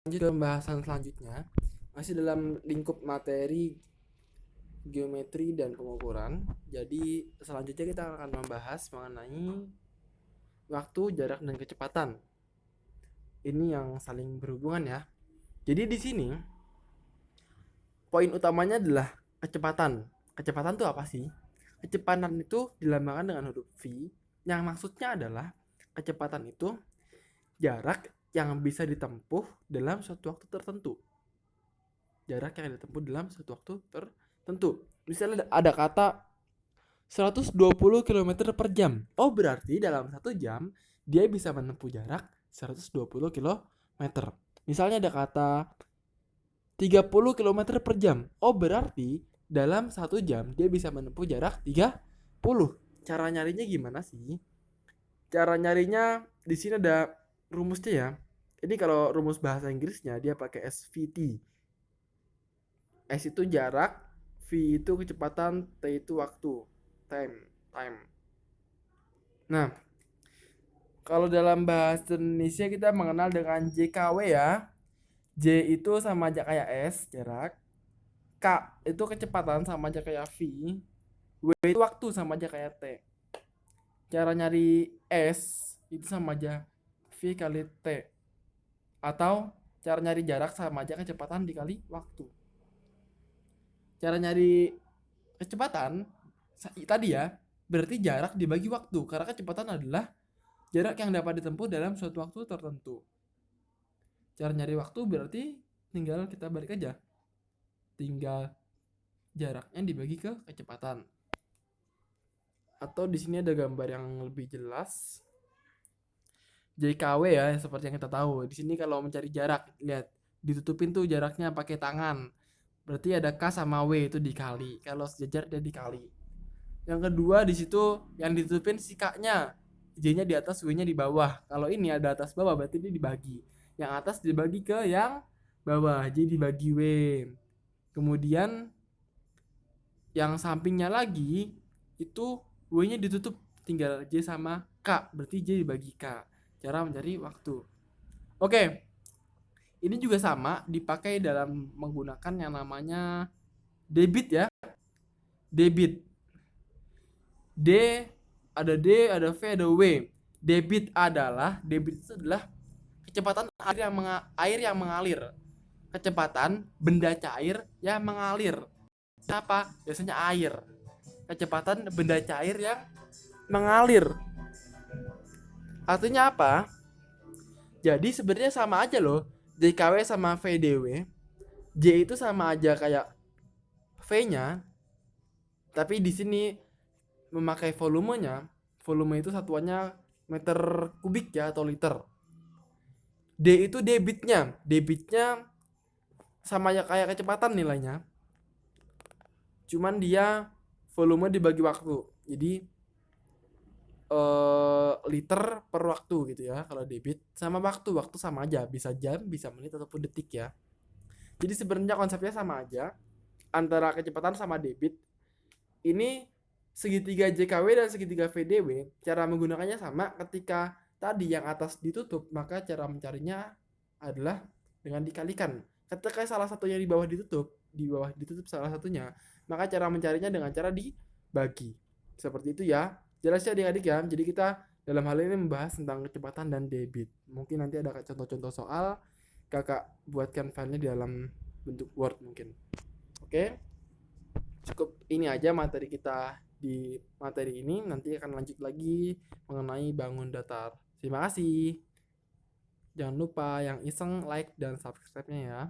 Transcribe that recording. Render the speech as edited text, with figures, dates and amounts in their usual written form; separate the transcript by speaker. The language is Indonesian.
Speaker 1: Lanjut ke pembahasan selanjutnya, masih dalam lingkup materi geometri dan pengukuran. Jadi selanjutnya kita akan membahas mengenai waktu, jarak, dan kecepatan. Ini yang saling berhubungan ya. Jadi di sini poin utamanya adalah kecepatan. Kecepatan itu apa sih? Kecepatan itu dilambangkan dengan huruf V, yang maksudnya adalah kecepatan itu jarak yang bisa ditempuh dalam suatu waktu tertentu. Jarak yang ditempuh dalam suatu waktu tertentu. Misalnya ada kata 120 km per jam. Oh, berarti dalam 1 jam dia bisa menempuh jarak 120 km. Misalnya ada kata 30 km per jam. Oh, berarti dalam 1 jam dia bisa menempuh jarak 30. Cara nyarinya gimana sih? Cara nyarinya di sini ada rumusnya ya. Ini kalau rumus bahasa Inggrisnya dia pakai SVT. S itu jarak, V itu kecepatan, T itu waktu. Time. Nah, kalau dalam bahasa Indonesia kita mengenal dengan JKW ya. J itu sama aja kayak S, jarak. K itu kecepatan sama aja kayak V. W itu waktu sama aja kayak T. Cara nyari S itu sama aja V kali T. Atau cara nyari jarak sama aja kecepatan dikali waktu. Cara nyari kecepatan tadi ya, berarti jarak dibagi waktu. Karena kecepatan adalah jarak yang dapat ditempuh dalam suatu waktu tertentu. Cara nyari waktu berarti tinggal kita balik aja. Tinggal jaraknya dibagi ke kecepatan. Atau di sini ada gambar yang lebih jelas. JKW ya, seperti yang kita tahu. Di sini kalau mencari jarak, lihat ditutupin tuh jaraknya pakai tangan. Berarti ada K sama W itu dikali. Kalau sejajar dia dikali. Yang kedua di situ yang ditutupin si K-nya. J-nya di atas, W-nya di bawah. Kalau ini ada atas bawah berarti dia dibagi. Yang atas dibagi ke yang bawah, J dibagi W. Kemudian yang sampingnya lagi itu W-nya ditutup, tinggal J sama K, berarti J dibagi K. Cara mencari waktu. Oke, ini juga sama dipakai dalam menggunakan yang namanya debit ya. Debit. D, ada V, ada W. Debit itu adalah kecepatan air yang mengalir. Kecepatan benda cair yang mengalir. Apa? Biasanya air. Kecepatan benda cair yang mengalir. Artinya apa? Jadi sebenarnya sama aja loh. JKW sama VDW. J itu sama aja kayak V-nya, tapi di sini memakai volumenya. Volume itu satuannya meter kubik ya atau liter. D itu debitnya. Debitnya sama ya kayak kecepatan nilainya. Cuman dia volume dibagi waktu. Jadi liter per waktu gitu ya. Kalau debit sama waktu sama aja, bisa jam, bisa menit ataupun detik ya. Jadi sebenarnya konsepnya sama aja antara kecepatan sama debit. Ini segitiga JKW dan segitiga VDW, cara menggunakannya sama. Ketika tadi yang atas ditutup, maka cara mencarinya adalah dengan dikalikan. Ketika salah satunya di bawah ditutup salah satunya, maka cara mencarinya dengan cara dibagi. Seperti itu ya. Jelas ya adik-adik ya. Jadi kita dalam hal ini membahas tentang kecepatan dan debit. Mungkin nanti ada contoh-contoh soal, kakak buatkan filenya di dalam bentuk Word mungkin. Oke, cukup ini aja materi kita di materi ini. Nanti akan lanjut lagi mengenai bangun datar. Terima kasih. Jangan lupa yang iseng like dan subscribe-nya ya.